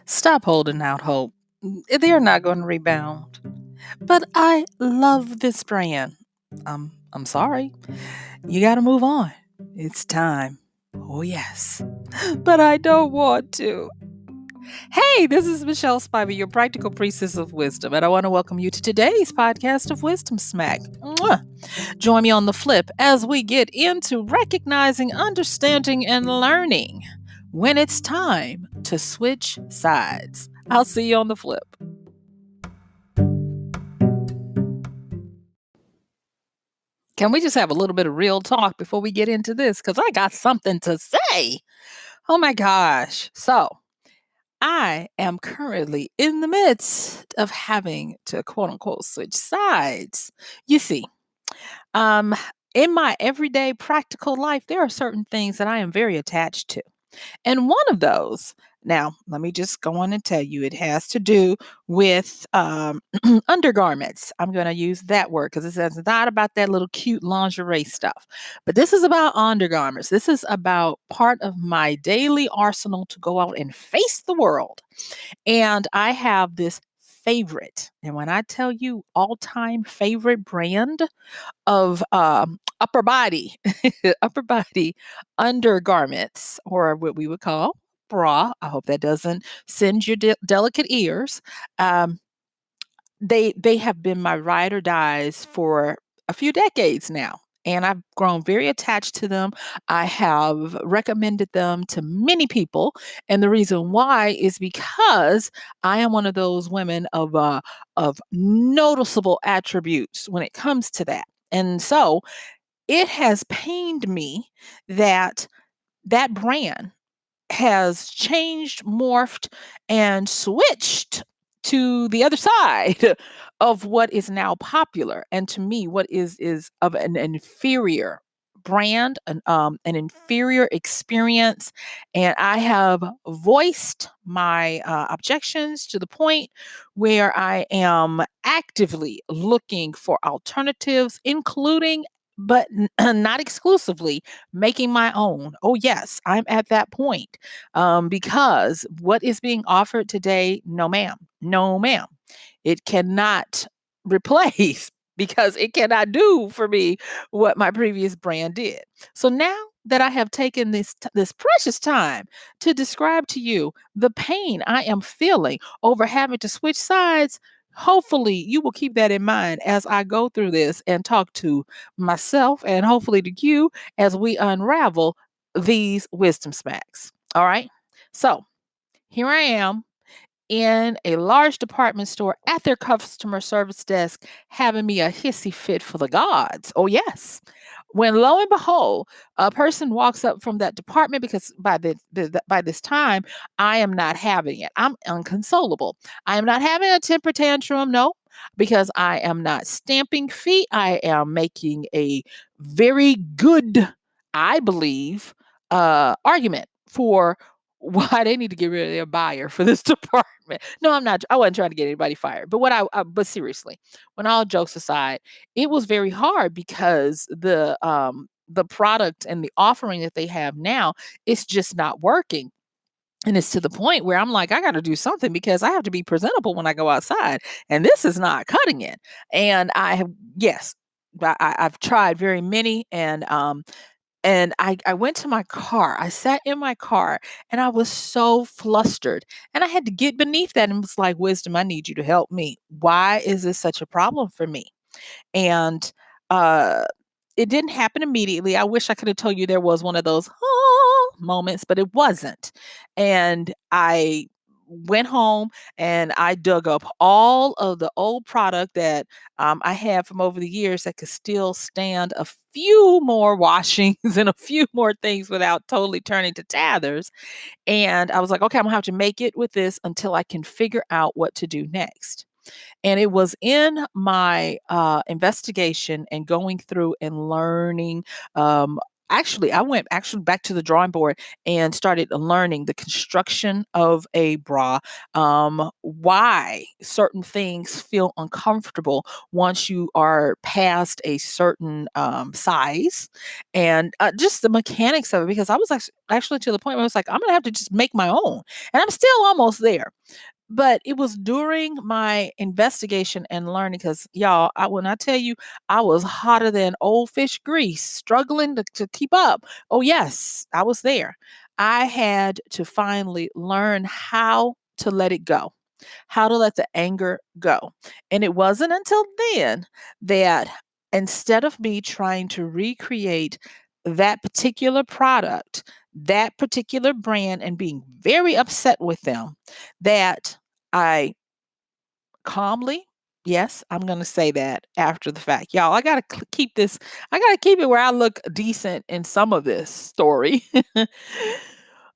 Stop holding out hope. They're not going to rebound. But I love this brand. I'm sorry. You got to move on. It's time. Oh, yes. But I don't want to. Hey, this is MichelleSpiva, your practical priestess of wisdom, and I want to welcome you to today's podcast of Wisdom Smack. Mwah. Join me on the flip as we get into recognizing, understanding, and learning when it's time to switch sides. I'll see you on the flip. Can we just have a little bit of real talk before we get into this? Because I got something to say. Oh my gosh. So, I am currently in the midst of having to quote unquote switch sides. You see, um, in my everyday practical life, there are certain things that I am very attached to. And one of those, now let me just go on and tell you, it has to do with undergarments. I'm going to use that word because it's not about that little cute lingerie stuff, but this is about undergarments. This is about part of my daily arsenal to go out and face the world. And I have this favorite. And when I tell you all time favorite brand of upper body, upper body undergarments, or what we would call bra. I hope that doesn't send your delicate ears. Um, they have been my ride or dies for a few decades now. And I've grown very attached to them. I have recommended them to many people. And the reason why is because I am one of those women of noticeable attributes when it comes to that. And so it has pained me that that brand has changed, morphed, and switched to the other side of what is now popular. And to me, what is of an inferior brand, an inferior experience. And I have voiced my objections to the point where I am actively looking for alternatives, including but not exclusively making my own. Oh, yes, I'm at that point because what is being offered today, no, ma'am, no, ma'am, it cannot replace because it cannot do for me what my previous brand did. So now that I have taken this precious time to describe to you the pain I am feeling over having to switch sides, hopefully you will keep that in mind as I go through this and talk to myself and hopefully to you as we unravel these wisdom smacks. All right. So here I am in a large department store at their customer service desk having me a hissy fit for the gods. Oh, yes. When lo and behold, a person walks up from that department because by this time, I am not having it. I'm unconsolable. I am not having a temper tantrum. No, because I am not stamping feet. I am making a very good, I believe, argument for why they need to get rid of their buyer for this department. No, I'm not. I wasn't trying to get anybody fired. But but seriously, when all jokes aside, it was very hard because the product and the offering that they have now, it's just not working. And it's to the point where I'm like, I got to do something because I have to be presentable when I go outside. And this is not cutting it. And I have, yes, I've tried very many. And I went to my car. I sat in my car and I was so flustered. And I had to get beneath that and was like, Wisdom, I need you to help me. Why is this such a problem for me? And uh, it didn't happen immediately. I wish I could have told you there was one of those moments, but it wasn't. And I went home and I dug up all of the old product that I had from over the years that could still stand a few more washings and a few more things without totally turning to tatters. And I was like, okay, I'm gonna have to make it with this until I can figure out what to do next. And it was in my investigation and going through and learning, um, actually, I went actually back to the drawing board and started learning the construction of a bra, why certain things feel uncomfortable once you are past a certain size, and just the mechanics of it. Because I was actually to the point where I was like, I'm gonna have to just make my own, and I'm still almost there. But it was during my investigation and learning, because y'all, when I tell you I was hotter than old fish grease, struggling to keep up. Oh, yes, I was there. I had to finally learn how to let it go, how to let the anger go. And it wasn't until then that instead of me trying to recreate that particular product, that particular brand, and being very upset with them, that I calmly, yes, I'm going to say that after the fact. Y'all, I got to keep this, I got to keep it where I look decent in some of this story.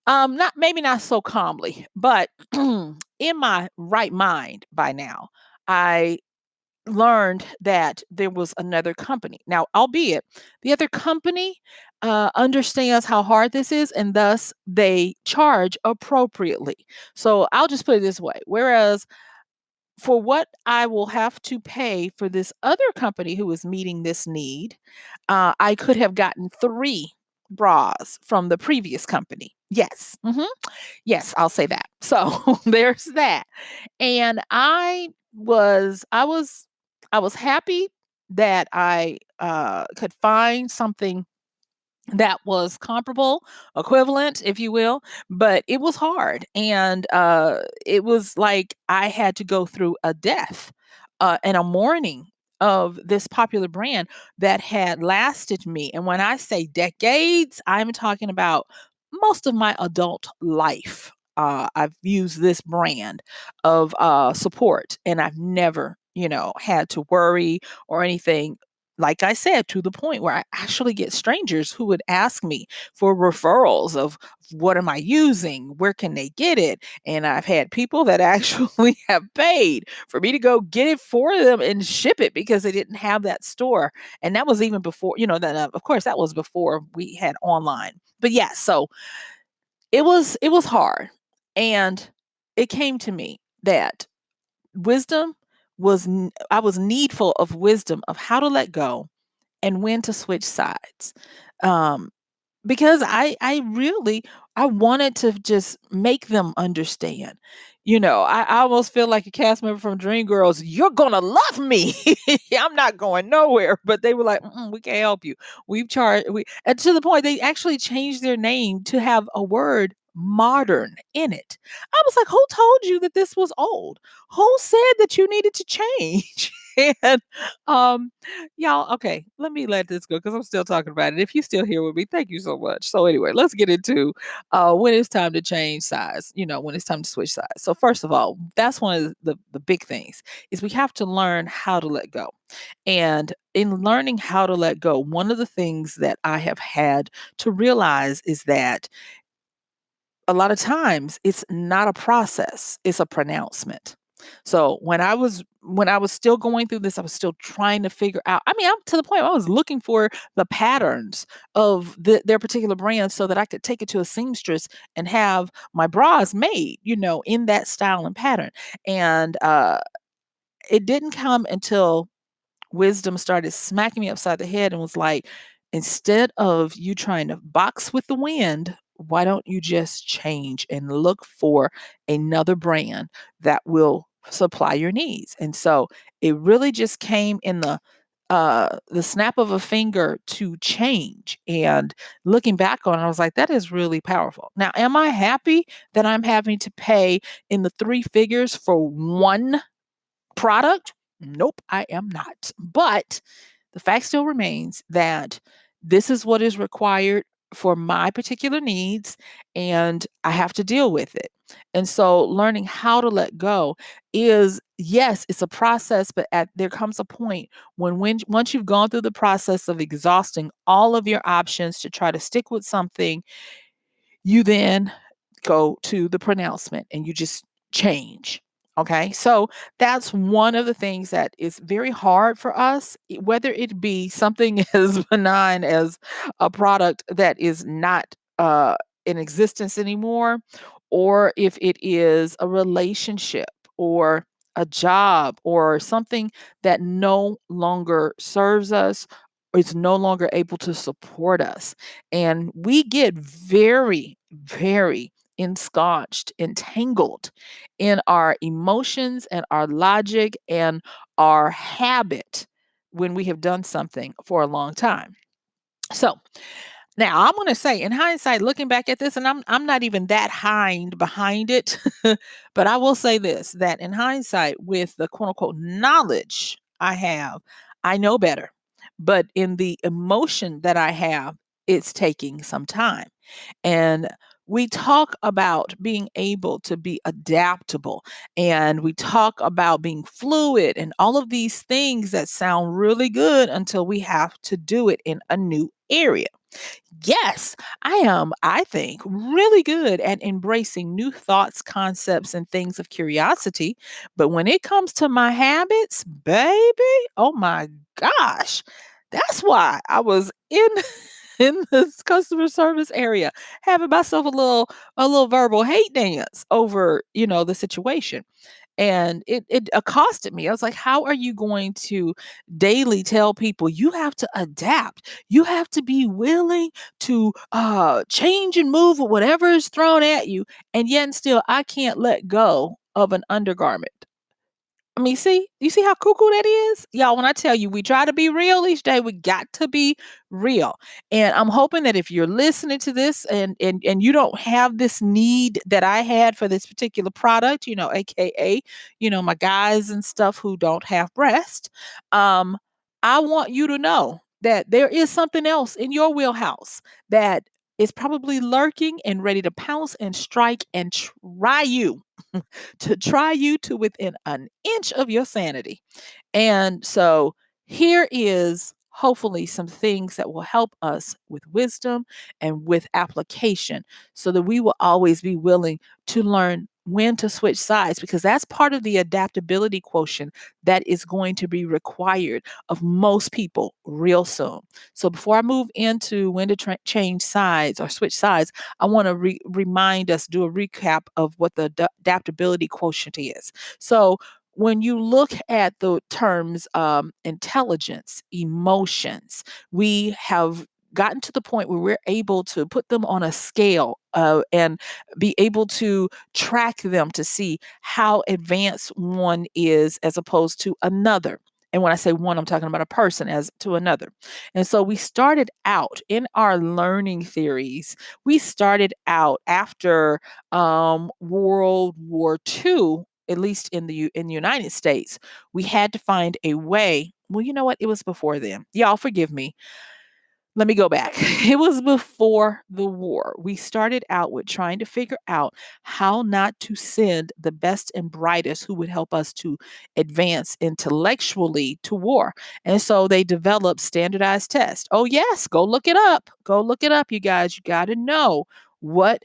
Not maybe not so calmly, but in my right mind by now, I learned that there was another company. Now, albeit the other company understands how hard this is, and thus they charge appropriately. So I'll just put it this way. Whereas for what I will have to pay for this other company who is meeting this need, I could have gotten 3 bras from the previous company. Yes. Yes, I'll say that. So there's that. And I was happy that I could find something that was comparable, equivalent, if you will, but it was hard, and, it was like I had to go through a death, and a mourning of this popular brand that had lasted me, and when I say decades, I'm talking about most of my adult life. I've used this brand of, support, and I've never, had to worry or anything, like I said, to the point where I actually get strangers who would ask me for referrals of what am I using? Where can they get it? And I've had people that actually have paid for me to go get it for them and ship it because they didn't have that store. And that was even before, that of course that was before we had online. But yeah, so it was hard. And it came to me that wisdom I was needful of wisdom of how to let go and when to switch sides. Um, because I really I wanted to just make them understand. I almost feel like a cast member from Dreamgirls. You're gonna love me. I'm not going nowhere. But they were like, we can't help you. We've charged and to the point they actually changed their name to have a word modern in it. I was like, who told you that this was old? Who said that you needed to change? and um Y'all, okay, let me let this go because I'm still talking about it. If you still here with me, thank you so much. So anyway, let's get into when it's time to change size, when it's time to switch sides. So first of all, that's one of the big things is we have to learn how to let go. And in learning how to let go, one of the things that I have had to realize is that a lot of times it's not a process, it's a pronouncement. So when I was still going through this, I was still trying to figure out. I mean, I'm to the point where I was looking for the patterns of their particular brand so that I could take it to a seamstress and have my bras made, in that style and pattern. And it didn't come until wisdom started smacking me upside the head and was like, instead of you trying to box with the wind, why don't you just change and look for another brand that will supply your needs? And so it really just came in the snap of a finger to change. And looking back on it, I was like, that is really powerful. Now, am I happy that I'm having to pay in the 3 figures for one product? Nope, I am not. But the fact still remains that this is what is required for my particular needs, and I have to deal with it. And so learning how to let go is, yes, it's a process, but there comes a point when once you've gone through the process of exhausting all of your options to try to stick with something, you then go to the pronouncement and you just change. Okay. So that's one of the things that is very hard for us, whether it be something as benign as a product that is not in existence anymore, or if it is a relationship or a job or something that no longer serves us, or is no longer able to support us. And we get very, very ensconced, entangled in our emotions and our logic and our habit when we have done something for a long time. So now I'm going to say, in hindsight, looking back at this, and I'm not even that hind behind it, but I will say this: that in hindsight, with the quote unquote knowledge I have, I know better. But in the emotion that I have, it's taking some time. And we talk about being able to be adaptable, and we talk about being fluid and all of these things that sound really good until we have to do it in a new area. Yes, I am, I think, really good at embracing new thoughts, concepts, and things of curiosity. But when it comes to my habits, baby, oh my gosh, that's why I was in in this customer service area having myself a little verbal hate dance over, the situation. And it accosted me. I was like, how are you going to daily tell people you have to adapt? You have to be willing to change and move with whatever is thrown at you. And yet and still I can't let go of an undergarment. I mean, see, you see how cuckoo that is? Y'all, when I tell you we try to be real each day, we got to be real. And I'm hoping that if you're listening to this and you don't have this need that I had for this particular product, AKA, my guys and stuff who don't have breast, um, I want you to know that there is something else in your wheelhouse that is probably lurking and ready to pounce and strike and try you to try you to within an inch of your sanity. And so here is hopefully some things that will help us with wisdom and with application so that we will always be willing to learn when to switch sides, because that's part of the adaptability quotient that is going to be required of most people real soon. So before I move into when to change sides or switch sides, I want to remind us, do a recap of what the adaptability quotient is. So when you look at the terms intelligence, emotions, we have gotten to the point where we're able to put them on a scale and be able to track them to see how advanced one is as opposed to another. And when I say one, I'm talking about a person as to another. And so we started out in our learning theories. We started out after World War II, at least in the United States. We had to find a way. Well, you know what? It was before then. Y'all forgive me. Let me go back. It was before the war. We started out with trying to figure out how not to send the best and brightest who would help us to advance intellectually to war. And so they developed standardized tests. Oh, yes, go look it up. Go look it up, you guys. You got to know what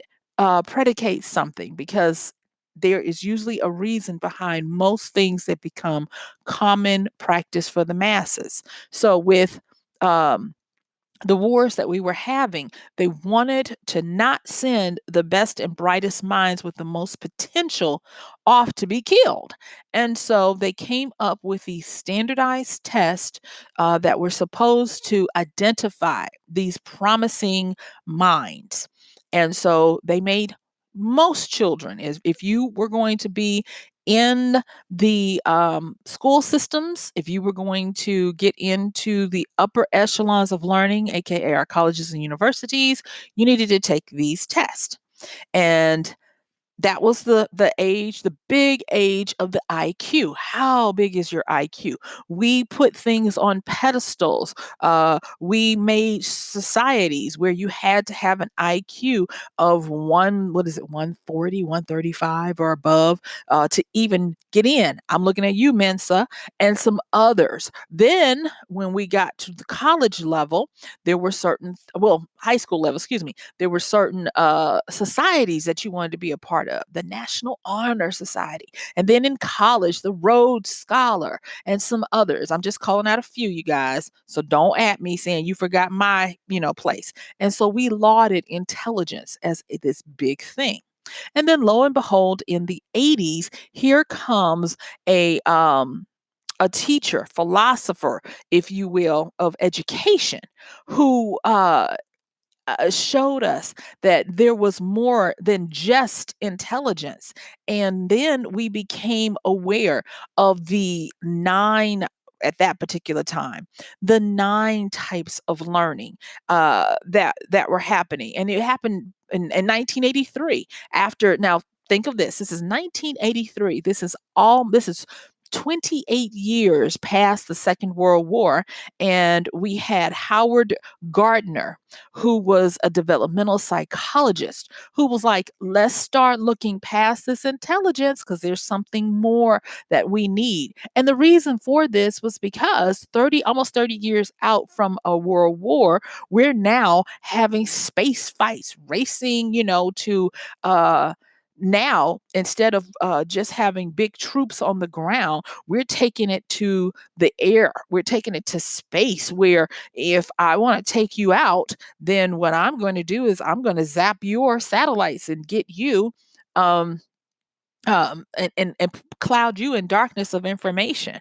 predicates something, because there is usually a reason behind most things that become common practice for the masses. So with um, the wars that we were having, they wanted to not send the best and brightest minds with the most potential off to be killed. And so they came up with these standardized tests that were supposed to identify these promising minds. And so they made most children, is if you were going to be in the school systems, if you were going to get into the upper echelons of learning, aka our colleges and universities, you needed to take these tests. And that was the big age of the IQ. How big is your IQ? We put things on pedestals. We made societies where you had to have an IQ of what is it, 140, 135 or above to even get in. I'm looking at you, Mensa, and some others. Then when we got to the college level, there were certain, well, high school level, excuse me, there were certain societies that you wanted to be a part part of, the National Honor Society. And then in college, the Rhodes Scholar and some others. I'm just calling out a few, you guys. So don't at me saying you forgot my, place. And so we lauded intelligence as this big thing. And then lo and behold, in the 80s, here comes a teacher, philosopher, if you will, of education, who showed us that there was more than just intelligence. And then we became aware of the nine, at that particular time, the nine types of learning that were happening. And it happened in 1983. After now, think of this. This is 1983. This is 28 years past the Second World War. And we had Howard Gardner, who was a developmental psychologist, who was like, let's start looking past this intelligence because there's something more that we need. And the reason for this was because almost 30 years out from a world war, we're now having space fights, racing, to now, instead of just having big troops on the ground, we're taking it to the air. We're taking it to space, where if I want to take you out, then what I'm going to do is I'm going to zap your satellites and get you. Um, and cloud you in darkness of information.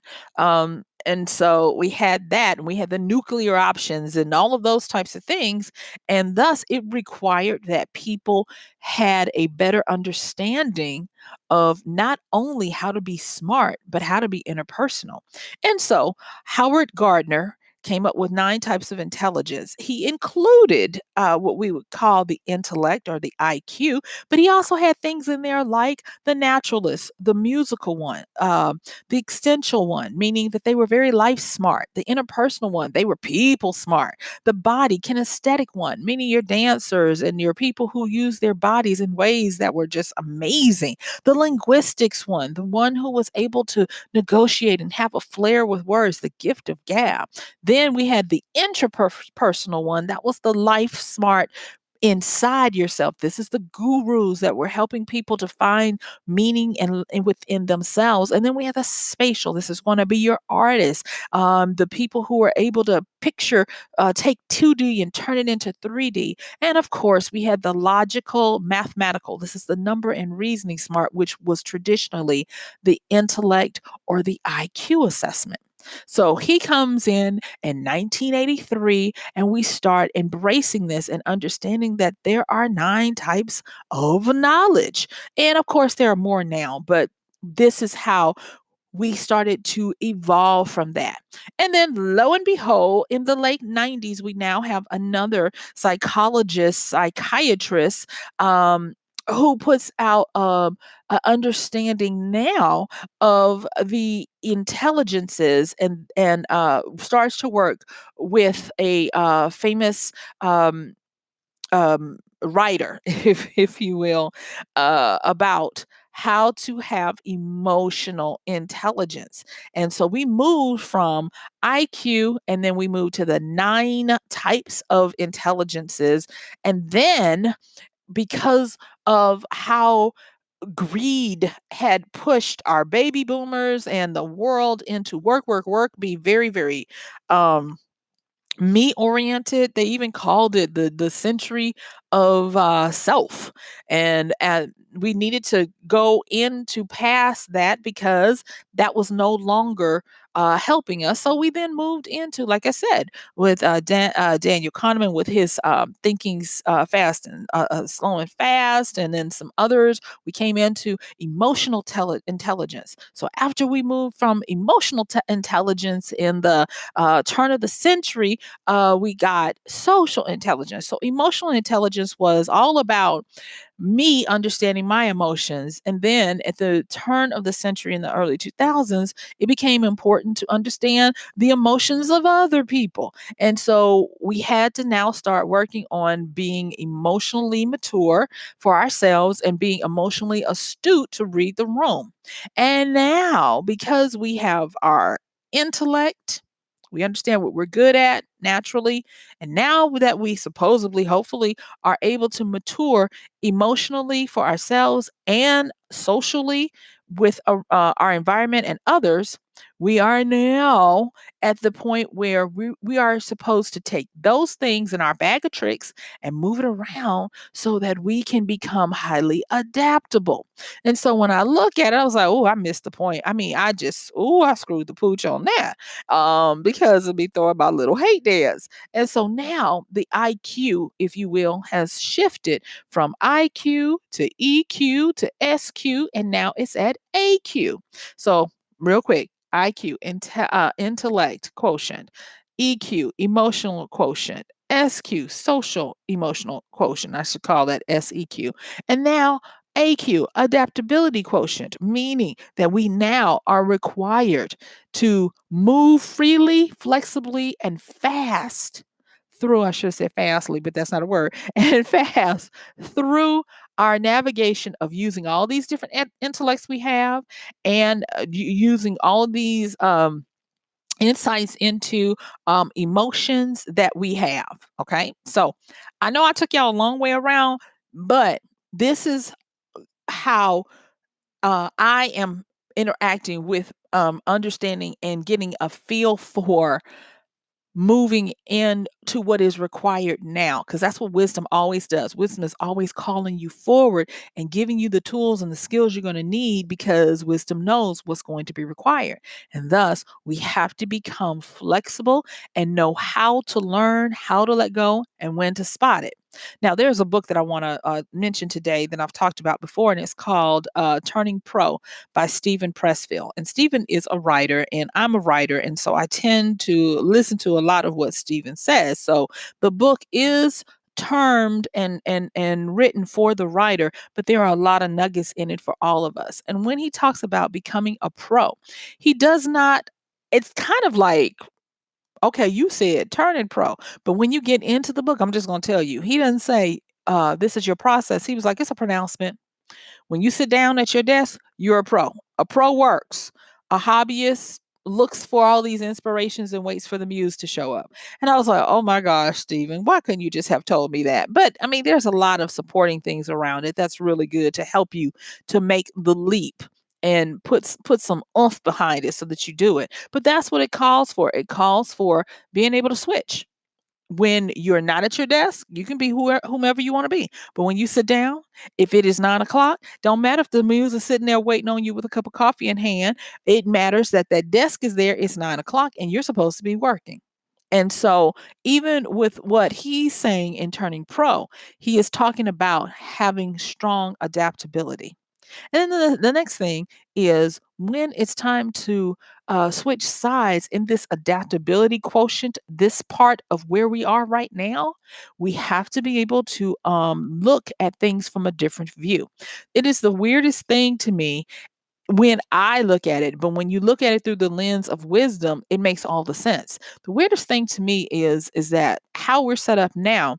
And so we had that, and we had the nuclear options and all of those types of things. And thus, it required that people had a better understanding of not only how to be smart, but how to be interpersonal. And so, Howard Gardner came up with nine types of intelligence. He included what we would call the intellect or the IQ, but he also had things in there like the naturalist, the musical one, the existential one, meaning that they were very life smart, the interpersonal one, they were people smart, the body kinesthetic one, meaning your dancers and your people who use their bodies in ways that were just amazing, the linguistics one, the one who was able to negotiate and have a flair with words, the gift of gab. Then we had the interpersonal one, that was the life smart inside yourself. This is the gurus that were helping people to find meaning and within themselves. And then we have the spatial. This is going to be your artists, the people who are able to take 2D and turn it into 3D. And of course, we had the logical, mathematical. This is the number and reasoning smart, which was traditionally the intellect or the IQ assessment. So he comes in 1983, and we start embracing this and understanding that there are nine types of knowledge. And of course, there are more now, but this is how we started to evolve from that. And then lo and behold, in the late 90s, we now have another psychiatrist, who puts out an understanding now of the intelligences, and starts to work with a famous um, writer, if you will, about how to have emotional intelligence. And so we moved from IQ, and then we moved to the nine types of intelligences. And then, because of how greed had pushed our baby boomers and the world into work, work, work, be very, very um, me oriented. They even called it the century of self, and we needed to go into past that because that was no longer helping us. So we then moved into, like I said, with Daniel Kahneman with his thinkings fast and slow and fast, and then some others. We came into emotional intelligence. So after we moved from emotional intelligence in the turn of the century, we got social intelligence. So emotional intelligence was all about me understanding my emotions. And then at the turn of the century in the early 2000s, it became important to understand the emotions of other people. And so we had to now start working on being emotionally mature for ourselves and being emotionally astute to read the room. And now, because we have our intellect, We understand what we're good at naturally. And now that we supposedly, hopefully, are able to mature emotionally for ourselves and socially with our environment and others, we are now at the point where we are supposed to take those things in our bag of tricks and move it around so that we can become highly adaptable. And so when I look at it, I was like, oh, I missed the point. I mean, I screwed the pooch on that because of me throwing my little hate dance. And so now the IQ, if you will, has shifted from IQ to EQ to SQ, and now it's at AQ. So, real quick, IQ, intellect quotient, EQ, emotional quotient, SQ, social emotional quotient. I should call that SEQ. And now AQ, adaptability quotient, meaning that we now are required to move freely, flexibly, and fast through, I should have said fastly, but that's not a word, and fast through our navigation of using all these different intellects we have and using all of these insights into emotions that we have. Okay. So I know I took y'all a long way around, but this is how I am interacting with understanding and getting a feel for moving into what is required now, because that's what wisdom always does. Wisdom is always calling you forward and giving you the tools and the skills you're going to need, because wisdom knows what's going to be required. And thus we have to become flexible and know how to learn, how to let go, and when to spot it. Now, there's a book that I want to mention today that I've talked about before, and it's called Turning Pro by Stephen Pressfield. And Stephen is a writer, and I'm a writer. And so I tend to listen to a lot of what Stephen says. So the book is termed and written for the writer, but there are a lot of nuggets in it for all of us. And when he talks about becoming a pro, he does not, it's kind of like, okay, you said turning pro, but when you get into the book, I'm just going to tell you, he doesn't say, this is your process. He was like, it's a pronouncement. When you sit down at your desk, you're a pro. A pro works. A hobbyist looks for all these inspirations and waits for the muse to show up. And I was like, oh my gosh, Stephen, why couldn't you just have told me that? But I mean, there's a lot of supporting things around it that's really good to help you to make the leap and put some oomph behind it so that you do it. But that's what it calls for. It calls for being able to switch. When you're not at your desk, you can be whomever you want to be. But when you sit down, if it is 9 o'clock, don't matter if the muse is sitting there waiting on you with a cup of coffee in hand. It matters that that desk is there. It's 9 o'clock and you're supposed to be working. And so, even with what he's saying in turning pro, he is talking about having strong adaptability. And then the next thing is when it's time to switch sides in this adaptability quotient, this part of where we are right now, we have to be able to look at things from a different view. It is the weirdest thing to me when I look at it, but when you look at it through the lens of wisdom, it makes all the sense. The weirdest thing to me is that how we're set up now,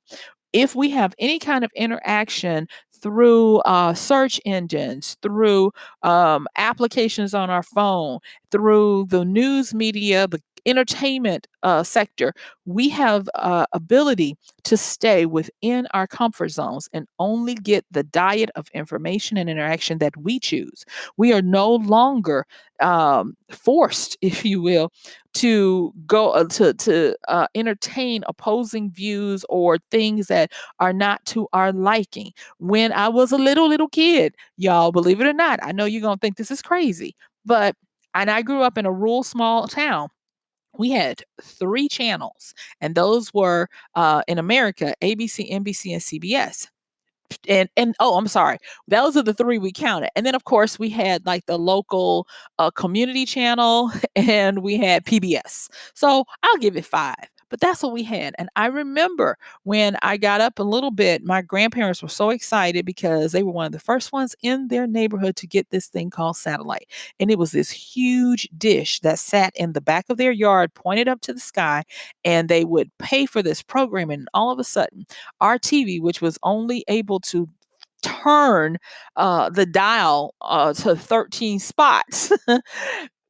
if we have any kind of interaction through search engines, through applications on our phone, through the news media, the entertainment sector, we have ability to stay within our comfort zones and only get the diet of information and interaction that we choose. We are no longer forced, if you will, to go to entertain opposing views or things that are not to our liking. When I was a little kid, y'all, believe it or not, I know you're gonna think this is crazy, but and I grew up in a rural small town. We had three channels, and those were in America: ABC, NBC, and CBS. And oh, I'm sorry, those are the three we counted. And then of course we had like the local community channel and we had PBS. So I'll give it five, but that's what we had. And I remember when I got up a little bit, my grandparents were so excited because they were one of the first ones in their neighborhood to get this thing called satellite. And it was this huge dish that sat in the back of their yard, pointed up to the sky, and they would pay for this programming. And all of a sudden our TV, which was only able to turn the dial to 13 spots,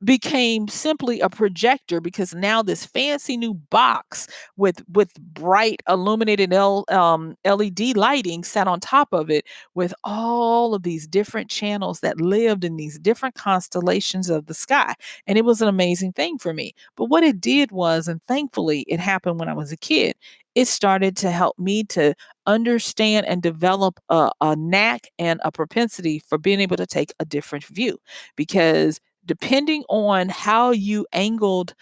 became simply a projector because now this fancy new box with bright illuminated LED lighting sat on top of it with all of these different channels that lived in these different constellations of the sky. And it was an amazing thing for me. But what it did was, and thankfully it happened when I was a kid, it started to help me to understand and develop a knack and a propensity for being able to take a different view. Because depending on how you angled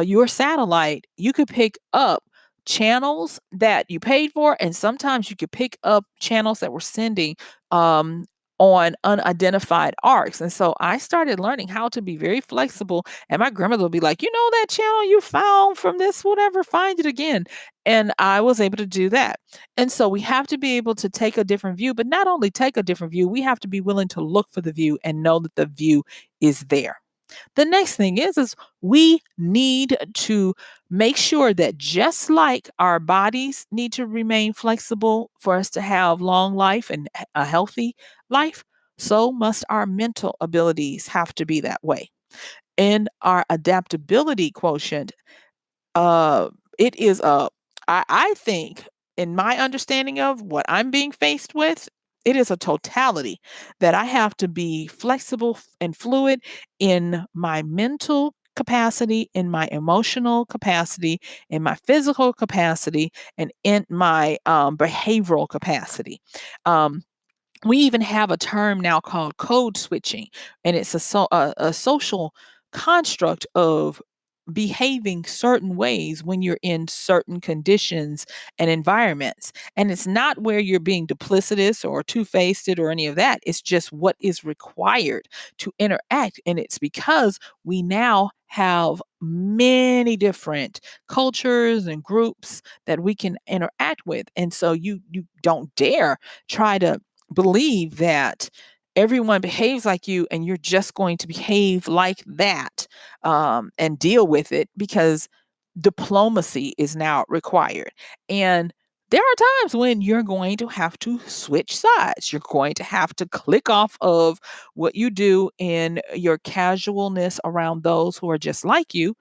your satellite, you could pick up channels that you paid for, and sometimes you could pick up channels that were sending um, on unidentified arcs. And so I started learning how to be very flexible. And my grandmother would be like, you know, that channel you found from this, whatever, find it again. And I was able to do that. And so we have to be able to take a different view, but not only take a different view, we have to be willing to look for the view and know that the view is there. The next thing is we need to make sure that just like our bodies need to remain flexible for us to have long life and a healthy life, so must our mental abilities have to be that way. And our adaptability quotient, uh, it is a I think in my understanding of what I'm being faced with, it is a totality that I have to be flexible and fluid in my mental capacity, in my emotional capacity, in my physical capacity, and in my behavioral capacity. Um, we even have a term now called code switching, and it's a social construct of behaving certain ways when you're in certain conditions and environments. And it's not where you're being duplicitous or two-faced or any of that. It's just what is required to interact. And it's because we now have many different cultures and groups that we can interact with. And so you don't dare try to believe that everyone behaves like you and you're just going to behave like that, and deal with it, because diplomacy is now required. And there are times when you're going to have to switch sides. You're going to have to click off of what you do in your casualness around those who are just like you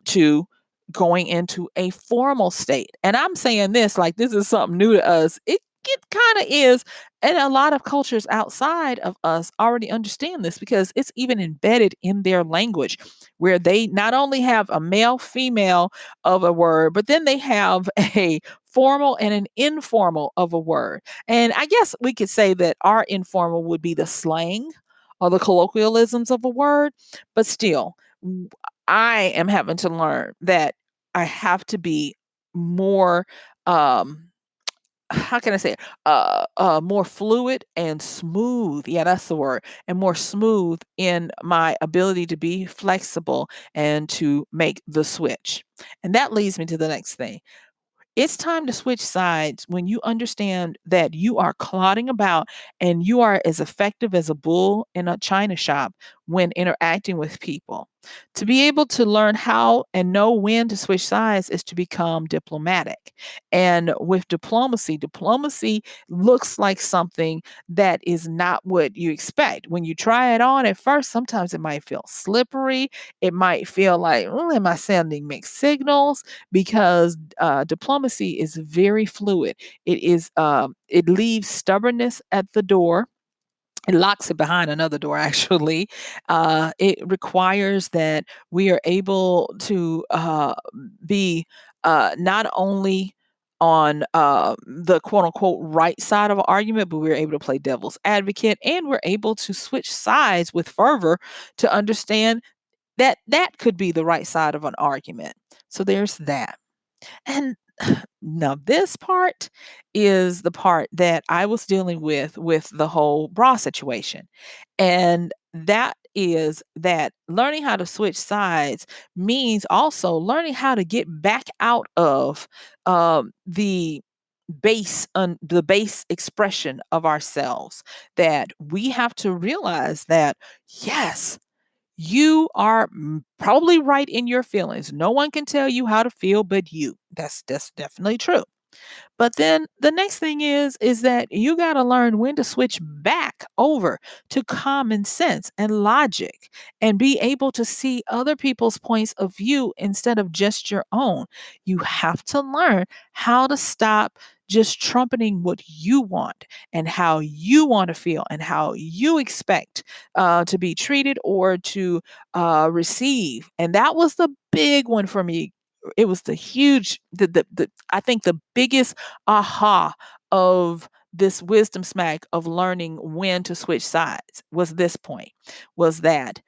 to going into a formal state. And I'm saying this like this is something new to us. It kind of is. And a lot of cultures outside of us already understand this because it's even embedded in their language, where they not only have a male, female of a word, but then they have a formal and an informal of a word. And I guess we could say that our informal would be the slang or the colloquialisms of a word, but still, I am having to learn that I have to be more, um, how can I say it? More fluid and smooth. Yeah, that's the word. And more smooth in my ability to be flexible and to make the switch. And that leads me to the next thing. It's time to switch sides when you understand that you are clotting about and you are as effective as a bull in a china shop when interacting with people. To be able to learn how and know when to switch sides is to become diplomatic. And with diplomacy looks like something that is not what you expect. When you try it on at first, sometimes it might feel slippery. It might feel like, "Oh, am I sending mixed signals?" Because diplomacy is very fluid. It leaves stubbornness at the door. It locks it behind another door, actually. It requires that we are able to be not only on the quote unquote right side of an argument, but we're able to play devil's advocate and we're able to switch sides with fervor to understand that that could be the right side of an argument. So there's that. And now this part is the part that I was dealing with the whole bra situation. And that is that learning how to switch sides means also learning how to get back out of the base expression of ourselves, that we have to realize that yes, you are probably right in your feelings. No one can tell you how to feel but you. That's definitely true. But then the next thing is that you got to learn when to switch back over to common sense and logic and be able to see other people's points of view instead of just your own. You have to learn how to stop just trumpeting what you want and how you want to feel and how you expect to be treated or to receive. And that was the big one for me. It was the huge, the I think the biggest aha of this wisdom smack of learning when to switch sides was this point, was that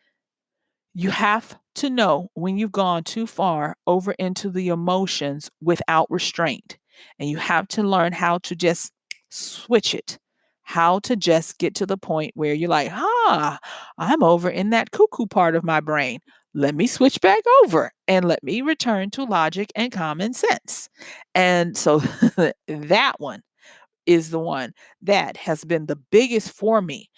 you have to know when you've gone too far over into the emotions without restraint. And you have to learn how to just switch it, how to just get to the point where you're like, I'm over in that cuckoo part of my brain. Let me switch back over and let me return to logic and common sense. And so that one is the one that has been the biggest for me,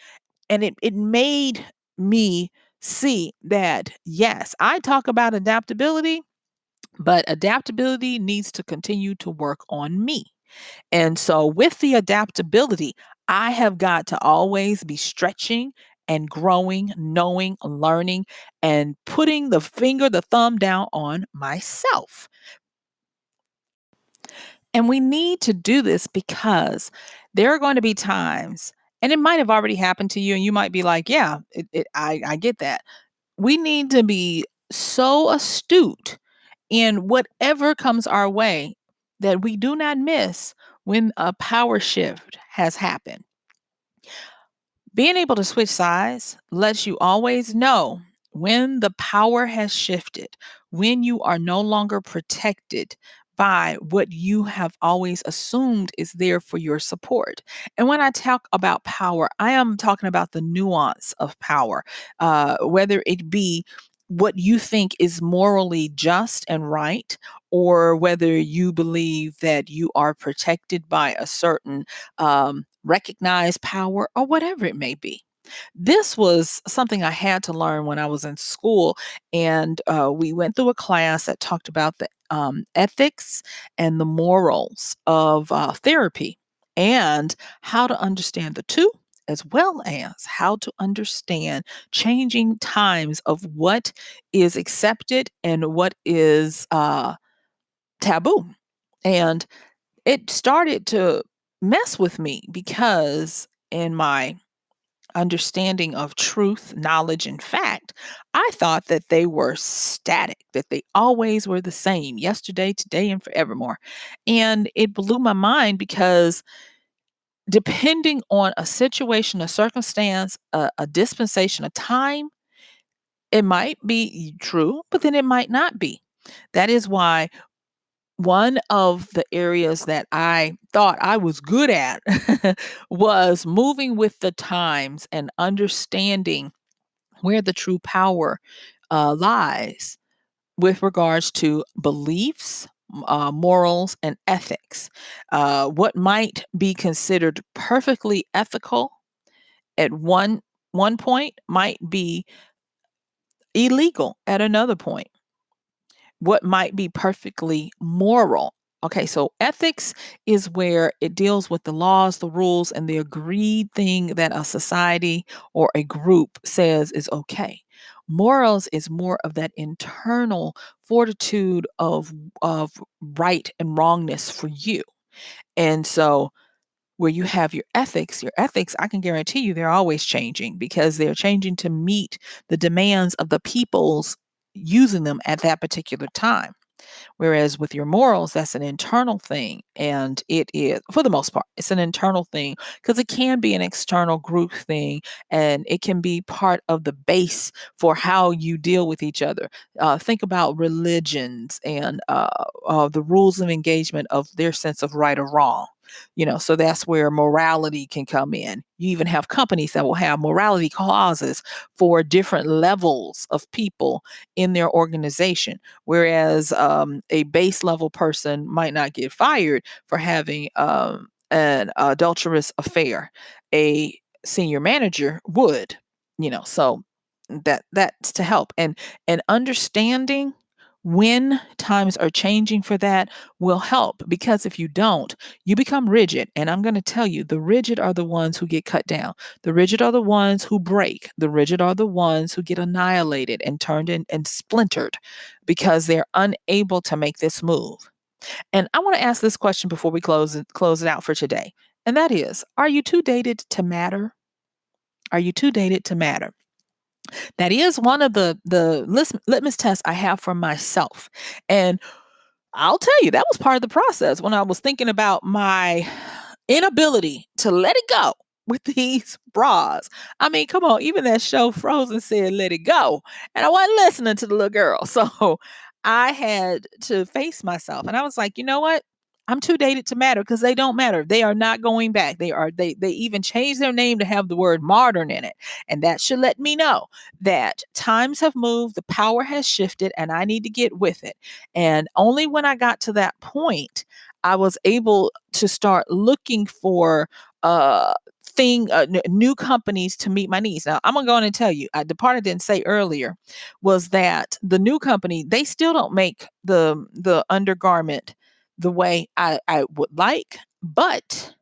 and it made me see that, yes, I talk about adaptability, but adaptability needs to continue to work on me. And so with the adaptability, I have got to always be stretching and growing, knowing, learning, and putting the thumb down on myself. And we need to do this because there are going to be times, and it might have already happened to you, and you might be like, yeah, I get that. We need to be so astute in whatever comes our way that we do not miss when a power shift has happened. Being able to switch sides lets you always know when the power has shifted, when you are no longer protected by what you have always assumed is there for your support. And when I talk about power, I am talking about the nuance of power, whether it be what you think is morally just and right, or whether you believe that you are protected by a certain recognized power, or whatever it may be. This was something I had to learn when I was in school, and we went through a class that talked about the ethics and the morals of therapy and how to understand the two, as well as how to understand changing times of what is accepted and what is taboo. And it started to mess with me because in my understanding of truth, knowledge, and fact, I thought that they were static, that they always were the same yesterday, today, and forevermore. And it blew my mind because depending on a situation, a circumstance, a dispensation, a time, it might be true, but then it might not be. That is why one of the areas that I thought I was good at was moving with the times and understanding where the true power lies with regards to beliefs, morals, and ethics. What might be considered perfectly ethical at one point might be illegal at another point. What might be perfectly moral. Okay, so ethics is where it deals with the laws, the rules, and the agreed thing that a society or a group says is okay. Morals is more of that internal fortitude of right and wrongness for you. And so where you have your ethics, I can guarantee you they're always changing because they're changing to meet the demands of the peoples using them at that particular time. Whereas with your morals, that's an internal thing. And it is, for the most part, it's an internal thing because it can be an external group thing and it can be part of the base for how you deal with each other. Think about religions and the rules of engagement of their sense of right or wrong. So that's where morality can come in. You even have companies that will have morality clauses for different levels of people in their organization. Whereas a base level person might not get fired for having an adulterous affair. A senior manager would. So that's to help and understanding when times are changing for that will help, because if you don't, you become rigid. And I'm going to tell you, the rigid are the ones who get cut down. The rigid are the ones who break. The rigid are the ones who get annihilated and turned in and splintered because they're unable to make this move. And I want to ask this question before we close it out for today. And that is, are you too dated to matter? Are you too dated to matter? That is one of the litmus tests I have for myself. And I'll tell you, that was part of the process when I was thinking about my inability to let it go with these bras. I mean, come on, even that show Frozen said let it go. And I wasn't listening to the little girl. So I had to face myself. And I was like, you know what? I'm too dated to matter because they don't matter. They are not going back. They even changed their name to have the word modern in it. And that should let me know that times have moved, the power has shifted, and I need to get with it. And only when I got to that point, I was able to start looking for uh new companies to meet my needs. Now, I'm gonna go on and tell you, the part I didn't say earlier was that the new company, they still don't make the undergarment the way I would like, but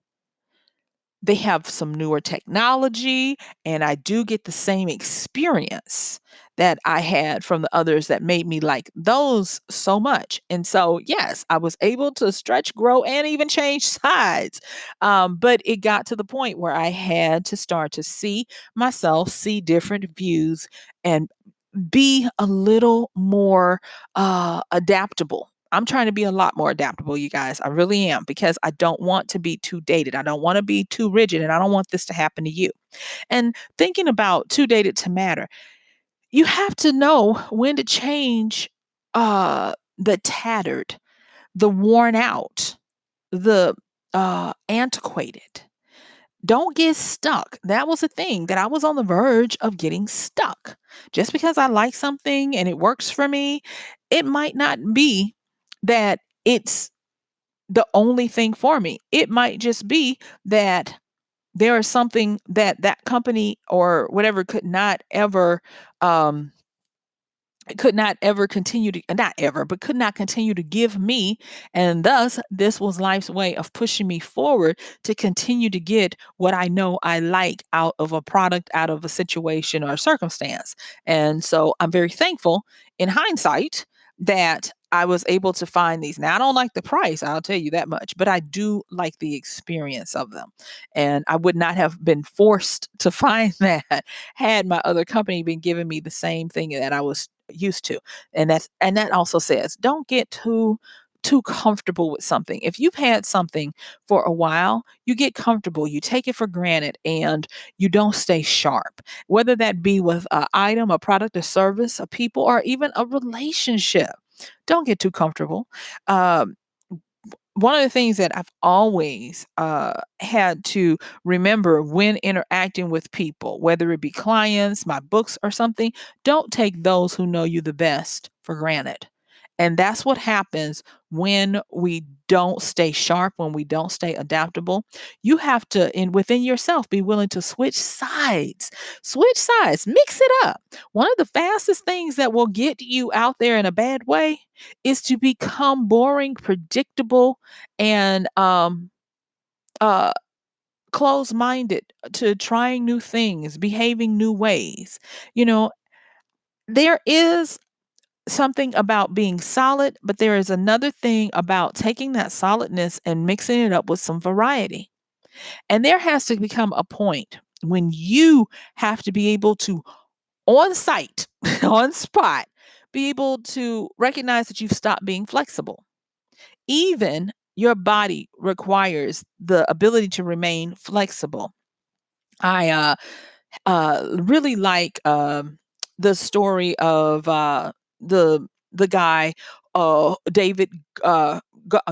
they have some newer technology, and I do get the same experience that I had from the others that made me like those so much. And so, yes, I was able to stretch, grow, and even change sides. But it got to the point where I had to start to see myself, see different views, and be a little more adaptable. I'm trying to be a lot more adaptable, you guys. I really am, because I don't want to be too dated. I don't want to be too rigid, and I don't want this to happen to you. And thinking about too dated to matter, you have to know when to change the tattered, the worn out, the antiquated. Don't get stuck. That was a thing that I was on the verge of getting stuck. Just because I like something and it works for me, it might not be that it's the only thing for me. It might just be that there is something that that company or whatever um could not ever continue to not ever but could not continue to give me, and thus this was life's way of pushing me forward to continue to get what I know I like out of a product, out of a situation or circumstance. And so I'm very thankful in hindsight that I was able to find these. Now, I don't like the price, I'll tell you that much, but I do like the experience of them. And I would not have been forced to find that had my other company been giving me the same thing that I was used to. And that also says, don't get too comfortable with something. If you've had something for a while, you get comfortable, you take it for granted, and you don't stay sharp. Whether that be with an item, a product, a service, a people, or even a relationship. Don't get too comfortable. Um, One of the things that I've always had to remember when interacting with people, whether it be clients, my books, or something, don't take those who know you the best for granted. And that's what happens when we don't stay sharp, when we don't stay adaptable. You have to, in within yourself, be willing to switch sides, mix it up. One of the fastest things that will get you out there in a bad way is to become boring, predictable, and uh closed-minded to trying new things, behaving new ways. You know, there is something about being solid, but there is another thing about taking that solidness and mixing it up with some variety. And there has to become a point when you have to be able to, on site, on spot, be able to recognize that you've stopped being flexible. Even your body requires the ability to remain flexible. I really like the story of the guy, David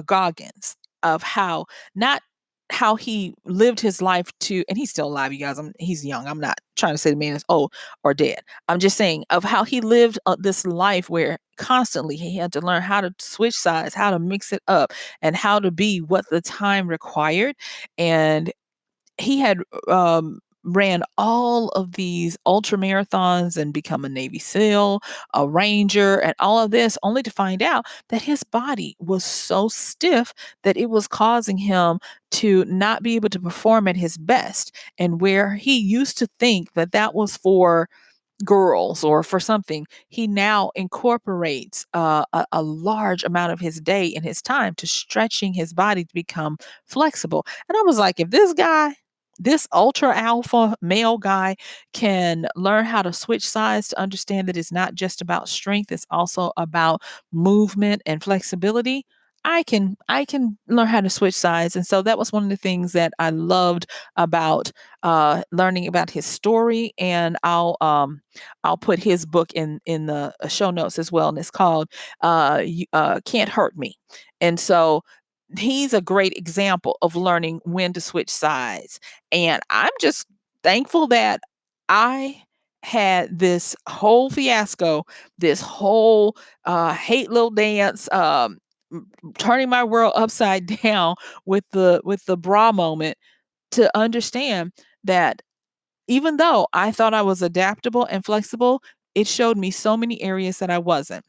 Goggins, of how not how he lived his life to, and he's still alive, you guys. He's young. I'm not trying to say the man is old or dead. I'm just saying of how he lived this life where constantly he had to learn how to switch sides, how to mix it up, and how to be what the time required. And he had ran all of these ultra marathons and become a Navy SEAL, a Ranger, and all of this, only to find out that his body was so stiff that it was causing him to not be able to perform at his best. And where he used to think that that was for girls or for something, he now incorporates a large amount of his day and his time to stretching his body to become flexible. And I was like, if this guy, this ultra alpha male guy, can learn how to switch sides to understand that it's not just about strength, it's also about movement and flexibility. I can learn how to switch sides. And so that was one of the things that I loved about learning about his story. And I'll put his book in the show notes as well, and it's called "Can't Hurt Me." And so he's a great example of learning when to switch sides. And I'm just thankful that I had this whole fiasco, this whole hate little dance, turning my world upside down with the bra moment, to understand that even though I thought I was adaptable and flexible, it showed me so many areas that I wasn't.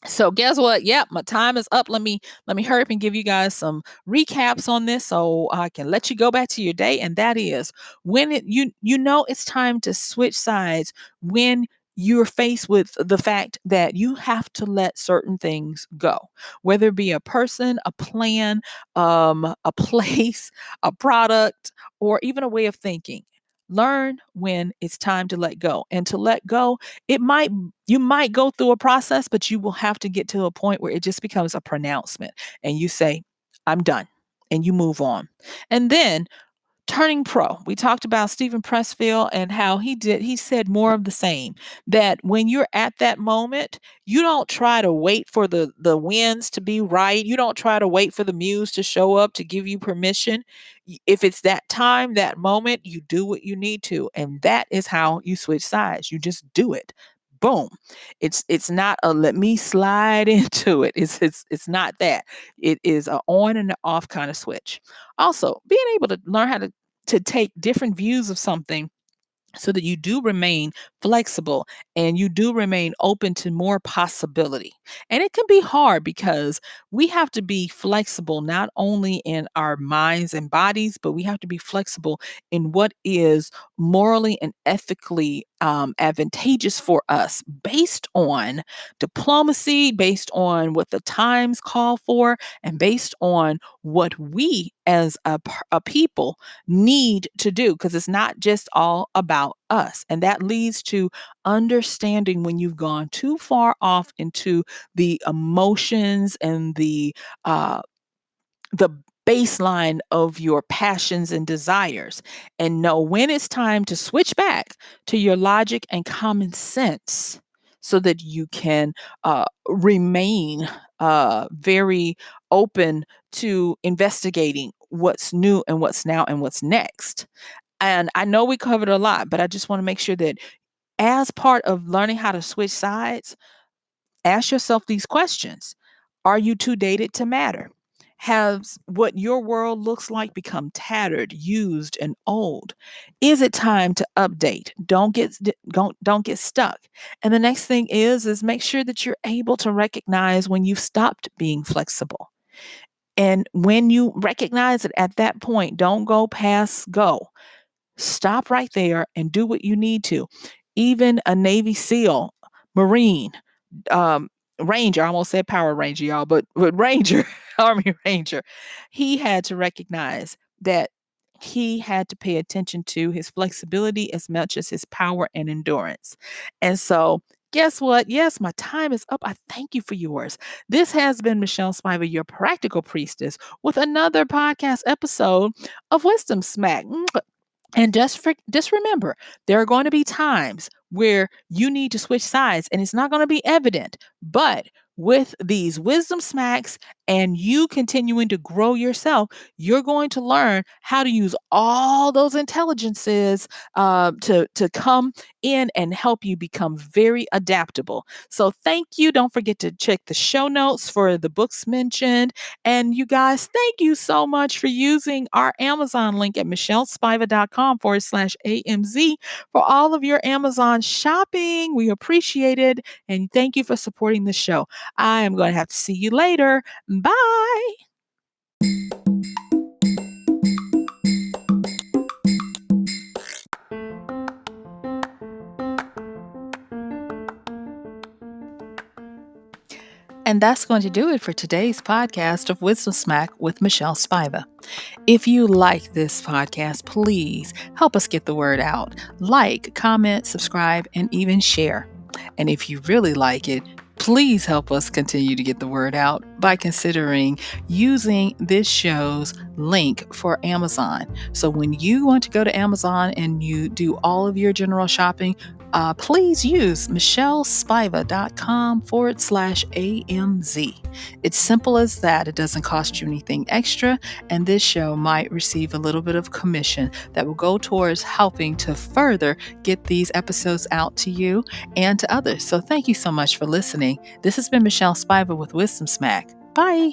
So guess what? Yep, my time is up. Let me hurry up and give you guys some recaps on this so I can let you go back to your day. And that is when you know it's time to switch sides when you're faced with the fact that you have to let certain things go, whether it be a person, a plan, a place, a product, or even a way of thinking. Learn when it's time to let go. And to let go, it might you might go through a process, but you will have to get to a point where it just becomes a pronouncement and you say, I'm done. And you move on. And then turning pro. We talked about Stephen Pressfield and how he said more of the same, that when you're at that moment, you don't try to wait for the winds to be right. You don't try to wait for the muse to show up to give you permission. If it's that time, that moment, you do what you need to. And that is how you switch sides. You just do it. Boom. It's not a let me slide into it. It's not that. It is a on and a off kind of switch. Also, being able to learn how to take different views of something so that you do remain flexible and you do remain open to more possibility. And it can be hard because we have to be flexible not only in our minds and bodies, but we have to be flexible in what is morally and ethically advantageous for us based on diplomacy, based on what the times call for, and based on what we as a people need to do, because it's not just all about us. And that leads to understanding when you've gone too far off into the emotions and the baseline of your passions and desires, and know when it's time to switch back to your logic and common sense so that you can remain very open to investigating what's new and what's now and what's next. And I know we covered a lot, but I just want to make sure that as part of learning how to switch sides, ask yourself these questions. Are you too dated to matter? Has what your world looks like become tattered, used, and old? Is it time to update? Don't get stuck. And the next thing is make sure that you're able to recognize when you've stopped being flexible. And when you recognize it at that point, don't go past go. Stop right there and do what you need to. Even a Navy SEAL, Marine, um, Ranger, I almost said Power Ranger, y'all, but Ranger, Army Ranger, he had to recognize that he had to pay attention to his flexibility as much as his power and endurance. And so, guess what? Yes, my time is up. I thank you for yours. This has been Michelle Spiva, your practical priestess, with another podcast episode of Wisdom Smack. And just remember, there are going to be times where you need to switch sides and it's not going to be evident. But with these wisdom smacks and you continuing to grow yourself, you're going to learn how to use all those intelligences to come in and help you become very adaptable. So thank you. Don't forget to check the show notes for the books mentioned. And you guys, thank you so much for using our Amazon link at MichelleSpiva.com/AMZ for all of your Amazon shopping. We appreciate it. And thank you for supporting the show. I am going to have to see you later. Bye. And that's going to do it for today's podcast of Wisdom Smack with Michelle Spiva. If you like this podcast, please help us get the word out. Like, comment, subscribe, and even share. And if you really like it, please help us continue to get the word out by considering using this show's link for Amazon. So when you want to go to Amazon and you do all of your general shopping, please use MichelleSpiva.com/AMZ. It's simple as that. It doesn't cost you anything extra, and this show might receive a little bit of commission that will go towards helping to further get these episodes out to you and to others. So thank you so much for listening. This has been Michelle Spiva with Wisdom Smack. Bye.